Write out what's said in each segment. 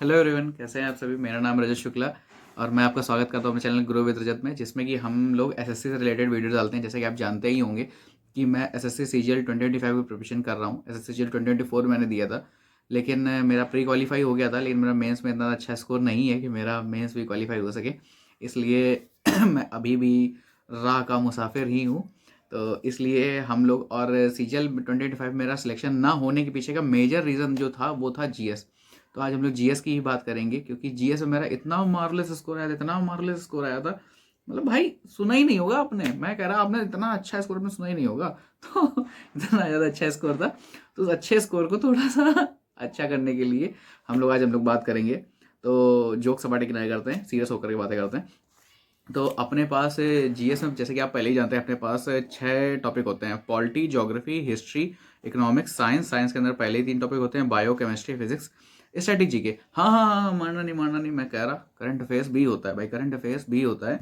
Hello everyone, कैसे हैं आप सभी। मेरा नाम रजत शुक्ला और मैं आपका स्वागत करता हूँ अपने चैनल ग्रो विद रजत में, जिसमें कि हम लोग एसएससी से रिलेटेड वीडियो डालते हैं। जैसे कि आप जानते ही होंगे कि मैं एसएससी सीजीएल 2025 की प्रिपरेशन कर रहा हूँ। एसएससी सीजीएल 2024 मैंने दिया था, लेकिन मेरा प्री क्वालिफाई हो गया था, लेकिन मेरा मेंस में इतना अच्छा स्कोर नहीं है कि मेरा मेंस भी क्वालिफाई हो सके। इसलिए मैं अभी भी राह का मुसाफिर ही हूँ। तो इसलिए हम लोग, और सीजीएल 2025 मेरा सिलेक्शन ना होने के पीछे का मेजर रीज़न जो था वो था जीएस। तो आज हम लोग जीएस की ही बात करेंगे, क्योंकि जीएस में मेरा इतना मार्वलेस स्कोर आया था, इतना मार्वलेस स्कोर आया था, मतलब भाई सुना ही नहीं होगा आपने। मैं कह रहा आपने इतना अच्छा स्कोर आपने सुना ही नहीं होगा। तो इतना ज़्यादा अच्छा स्कोर था। तो उस अच्छे स्कोर को थोड़ा सा अच्छा करने के लिए हम लोग बात करेंगे। तो जोक सपाटे किनारे करते हैं, सीरियस होकर के बातें करते हैं। तो अपने पास जीएस में, जैसे कि आप पहले ही जानते हैं, अपने पास 6 टॉपिक होते हैं: polity, geography, history, economics, science. Science के अंदर पहले ही 3 टॉपिक होते हैं: बायो, केमिस्ट्री, फिजिक्स, स्ट्रेटेजी के। हाँ हाँ हाँ हाँ, मानना नहीं, मैं कह रहा करंट अफेयर्स भी होता है भाई, करंट अफेयर्स भी होता है।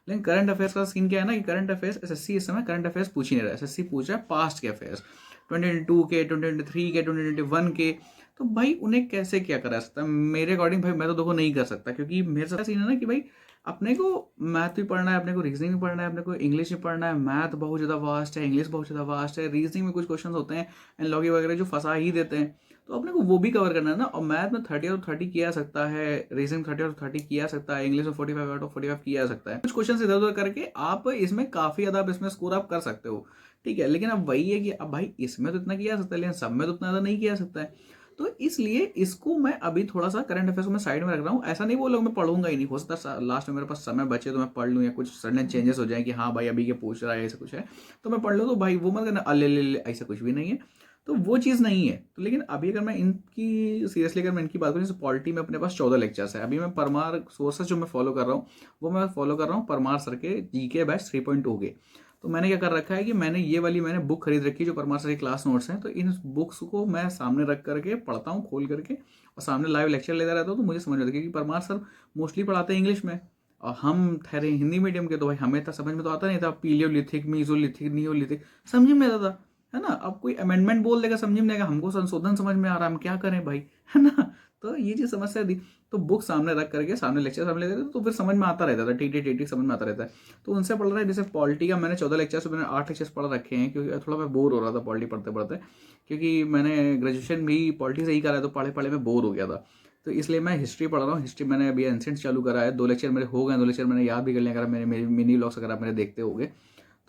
लेकिन करंट अफेयर्स का सीन क्या है ना कि करंट अफेयर्स एसएससी इस समय करंट अफेयर्स पूछ ही नहीं रहा है। एसएससी पूछ रहा है पास्ट के अफेयर्स, 2022 के, 2023 के, 2021 के। तो भाई उन्हें कैसे क्या करा सकता है? मेरे अकॉर्डिंग भाई मैं तो देखो नहीं कर सकता, क्योंकि मेरे साथ सीन है ना कि भाई अपने को मैथ भी पढ़ना है, अपने को रीजनिंग भी पढ़ना है, अपने को इंग्लिश भी पढ़ना है। मैथ बहुत ज़्यादा वास्ट है, इंग्लिश बहुत ज़्यादा वास्ट है, रीजनिंग में कुछ क्वेश्चन होते हैं एनालॉजी वगैरह जो फंसा ही देते हैं। तो अपने को वो भी कवर करना है ना। और मैथ में 30 किया जा सकता है, रीजनिंग 30 किया जा सकता है, इंग्लिश में 45 किया जा सकता है। कुछ क्वेश्चन इधर उधर करके आप इसमें काफ़ी ज़्यादा आप इसमें स्कोर आप कर सकते हो, ठीक है। लेकिन अब वही है कि अब भाई इसमें तो इतना किया जा सकता है, लेकिन सब में तो इतना ज़्यादा नहीं किया जा सकता है। तो इसलिए इसको मैं अभी थोड़ा सा करंट अफेयर्स को मैं साइड में रख रहा हूँ। ऐसा नहीं बोल मैं पढ़ूंगा ही नहीं, हो सकता है लास्ट में मेरे पास समय बचे तो मैं पढ़ लूँ, या कुछ सडन चेंजेस हो जाए कि हाँ भाई अभी के पूछ रहा है ऐसा कुछ है तो मैं पढ़ लूँ। तो भाई वो मत करना अले ले ले, ऐसा कुछ भी नहीं है। तो वो चीज़ नहीं है। तो लेकिन अभी अगर मैं इनकी सीरियसली अगर मैं इनकी बात करूँ, जैसे पॉलिटी में अपने पास 14 लेक्चर्स है। अभी मैं परमार सोर्सेस जो मैं फॉलो कर रहा हूँ, वो मैं फॉलो कर रहा हूँ परमार सर के जीके बैच 3.0 के। तो मैंने क्या कर रखा है कि मैंने बुक खरीद रखी है जो परमार सर की क्लास नोट्स हैं। तो इन बुक्स को मैं सामने रख करके पढ़ता हूँ खोल करके, और सामने लाइव लेक्चर लेता रहता हूँ। तो मुझे समझ आता है, क्योंकि परमार सर मोस्टली पढ़ाते हैं इंग्लिश में, और हम ठहरे हिंदी मीडियम के। तो भाई हमें तो समझ में तो आता नहीं था, पीलियोलिथिक, मीजोलिथिक, नियोलिथिक समझ में आता था, है ना। अब कोई अमेंडमेंट बोल देगा समझ में आएगा, हमको संशोधन समझ में आ रहा है, हम क्या करें भाई, है ना। तो ये चीज समस्या थी। तो बुक सामने रख करके सामने लेक्चर सामने लेते थे, तो फिर समझ में आता रहता था, टी समझ में आता रहता है। तो उनसे पढ़ रहा है। जैसे पॉलिटी का मैंने 14 लेक्चर से मैंने 8 लेक्चर्स पढ़ रखे हैं, क्योंकि थोड़ा मैं बोर हो रहा था पॉलिटी पढ़ते पढ़ते, क्योंकि मैंने ग्रेजुएशन भी पॉलिटी से ही करा है। तो पढ़े पढ़े में बोर हो गया था। तो इसलिए मैं हिस्ट्री पढ़ रहा हूँ। हिस्ट्री मैंने अभी एंसेंट चालू करा है, 2 लेक्चर मेरे हो गए, 2 लेक्चर मैंने याद भी कर लिया। अगर मेरे मेरे मिनी व्लॉग्स अगर आप मेरे देखते होंगे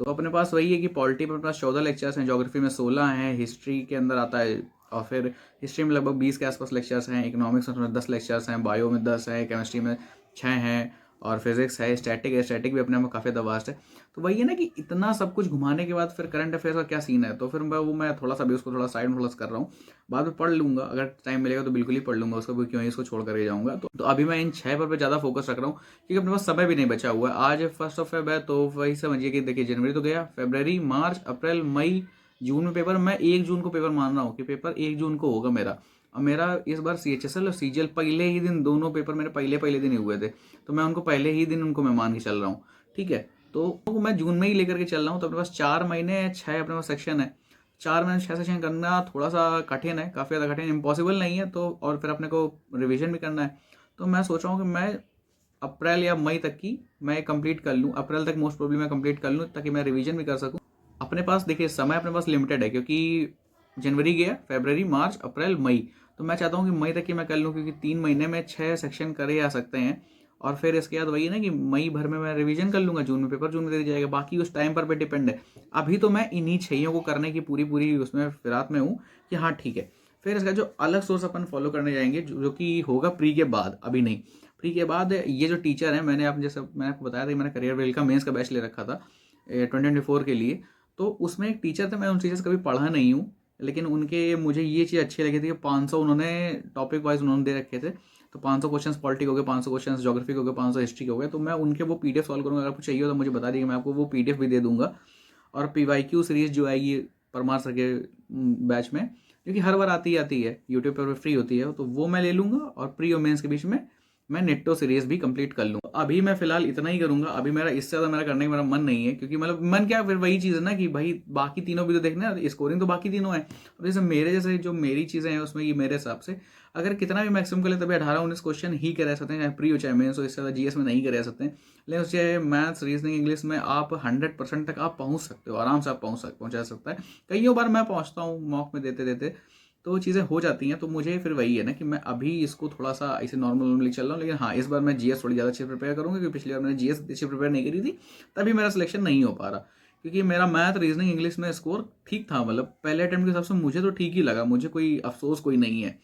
तो अपने पास वही है कि पॉलिटी में अपने पास 14 लेक्चर्स हैं, ज्योग्राफी में 16 हैं, हिस्ट्री के अंदर आता है, और फिर हिस्ट्री में लगभग 20 के आसपास लेक्चर्स हैं, इकोनॉमिक्स में 10 लेक्चर्स हैं, बायो में 10 है, केमिस्ट्री में 6 हैं, और फिजिक्स है, स्टैटिक भी अपने आप में काफ़ी दवास्ट है। तो वही है ना कि इतना सब कुछ घुमाने के बाद फिर करंट अफेयर्स का क्या सीन है। तो फिर मैं थोड़ा सा भी उसको थोड़ा साइड में थोड़ा कर रहा हूँ। बाद में पढ़ लूंगा, अगर टाइम मिलेगा तो बिल्कुल ही पढ़ लूंगा उसको भी, क्यों ही इसको छोड़ करके जाऊंगा। तो अभी मैं इन 6 पर ज़्यादा फोकस रख रहा हूँ, क्योंकि अपने पास समय भी नहीं बचा हुआ है। आज 1 फेब है, तो वही समझिए कि देखिए जनवरी तो गया, फरवरी, मार्च, अप्रैल, मई, जून में पेपर। मैं 1 जून को पेपर मान रहा हूँ कि पेपर 1 जून को होगा मेरा। और मेरा इस बार सीएचएसएल और सीजीएल पहले ही दिन, दोनों पेपर मेरे पहले पहले दिन ही हुए थे। तो मैं उनको पहले ही दिन उनको मैं मान के चल रहा हूँ, ठीक है। तो मैं जून में ही लेकर के चल रहा हूँ। तो अपने पास 4 महीने 6 अपने पास सेक्शन है। 4 महीने 6 सेशन करना थोड़ा सा कठिन है, काफ़ी ज़्यादा कठिन, इम्पॉसिबल नहीं है। तो और फिर अपने को रिविजन भी करना है। तो मैं सोच रहा हूँ कि मैं अप्रैल या मई तक की मैं कंप्लीट कर लूँ, अप्रैल तक मोस्ट प्रोबेबली मैं कंप्लीट कर लूँ, ताकि मैं रिवीजन भी कर सकूँ। अपने पास देखिए समय अपने पास लिमिटेड है, क्योंकि जनवरी गया, फरवरी, मार्च, अप्रैल, मई। तो मैं चाहता हूँ कि मई तक की मैं कर लूँ, क्योंकि 3 महीने में 6 सेक्शन करे जा सकते हैं। और फिर इसके बाद वही है ना कि मई भर में मैं रिवीजन कर लूँगा, जून में पेपर जून में दे दिया जाएगा। बाकी उस टाइम पर डिपेंड है। अभी तो मैं इन्हीं 6 को करने की पूरी पूरी उसमें फिरात में हूँ कि हाँ ठीक है। फिर इसका जो अलग सोर्स अपन फॉलो करने जाएंगे, जो कि होगा प्री के बाद, अभी नहीं। प्री के बाद ये जो टीचर है, मैंने आप जैसे मैंने आपको बताया था कि मैंने करियर वेल का मेंस का बैच ले रखा था 2024 के लिए। तो उसमें एक टीचर थे, मैं उन टीचर्स कभी पढ़ा नहीं हूँ, लेकिन उनके मुझे ये चीज़ अच्छी लगी थी कि 500 उन्होंने टॉपिक वाइज उन्होंने दे रखे थे। तो 500 क्वेश्चन पॉलिटी हो गए, 500 क्वेश्चन ज्योग्राफी हो गए, 500 हिस्ट्री हो गए। तो मैं उनके वो पीडीएफ सॉल्व करूँगा। अगर आपको चाहिए हो तो मुझे बता दीजिए, मैं आपको वो पीडीएफ भी दे दूंगा। और पीवाईक्यू सीरीज जो आएगी परमार सर के बैच में, क्योंकि हर बार आती है यूट्यूब पर फ्री होती है, तो वो मैं ले लूँगा। और प्री और मेंस के बीच में मैं नेटो सीरीज भी कंप्लीट कर लूँगा। अभी मैं फिलहाल इतना ही करूँगा। अभी मेरा इससे ज़्यादा मेरा करने का मेरा मन नहीं है, क्योंकि मतलब मन क्या, फिर वही चीज़ है ना कि भाई बाकी तीनों भी तो देखना है, स्कोरिंग तो बाकी तीनों है। अब जैसे मेरे जैसे जो मेरी चीज़ें हैं उसमें, कि मेरे हिसाब से अगर कितना भी मैक्सिमम कर ले तभी 18-19 क्वेश्चन ही करे सकते हैं, चाहे प्री हो चाहे मेंस हो, इससे ज़्यादा जीएस में नहीं करे सकते हैं। लेकिन उससे मैथ्स, रीजनिंग, इंग्लिश में आप 100% तक आप पहुँच सकते हो, आराम से आप पहुँचा सकता है। कईयों बार मैं पहुँचता हूँ मॉक में देते देते, तो चीज़ें हो जाती हैं। तो मुझे फिर वही है ना कि मैं अभी इसको थोड़ा-सा ऐसे नॉर्मली चल रहा हूँ, लेकिन हाँ, इस बार मैं जीएस थोड़ी ज़्यादा अच्छे से प्रिपेयर करूँगा, क्योंकि पिछली बार मैंने जीएस अच्छे से प्रिपेयर नहीं करी थी, तभी मेरा सिलेक्शन नहीं हो पा रहा। क्योंकि मेरा मैथ, रीजनिंग, इंग्लिश में स्कोर ठीक था, मतलब पहले अटेम्प्ट के हिसाब से मुझे तो ठीक ही लगा, मुझे कोई अफ़सोस कोई नहीं है।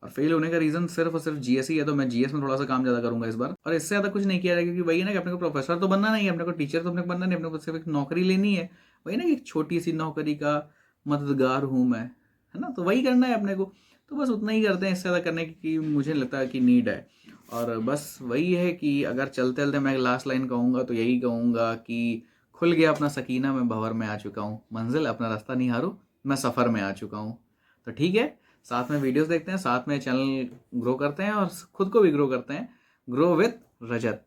और फेल होने का रीज़न सिर्फ़ और सिर्फ़ जीएस ही है, तो मैं जीएस में थोड़ा-सा काम ज़्यादा करूँगा इस बार। और इससे ज़्यादा कुछ नहीं किया जाएगा, क्योंकि वही है ना कि अपने को प्रोफ़ेसर तो बनना नहीं है, अपने को टीचर तो अपने को बनना नहीं, अपने को सिर्फ़ एक नौकरी लेनी है। वही ना कि एक छोटी-सी नौकरी का मददगार हूँ मैं, है ना? तो वही करना है अपने को। तो बस उतना ही करते हैं, इससे ज़्यादा करने की मुझे लगता है कि नीड है। और बस वही है कि अगर चलते-चलते मैं लास्ट लाइन कहूँगा तो यही कहूँगा कि खुल गया अपना सकीना, मैं भंवर में आ चुका हूँ। मंज़िल अपना रास्ता निहारो, मैं सफ़र में आ चुका हूँ। तो ठीक है, साथ में वीडियोज़ देखते हैं, साथ में चैनल ग्रो करते हैं और खुद को भी ग्रो करते हैं। Grow with Rajat.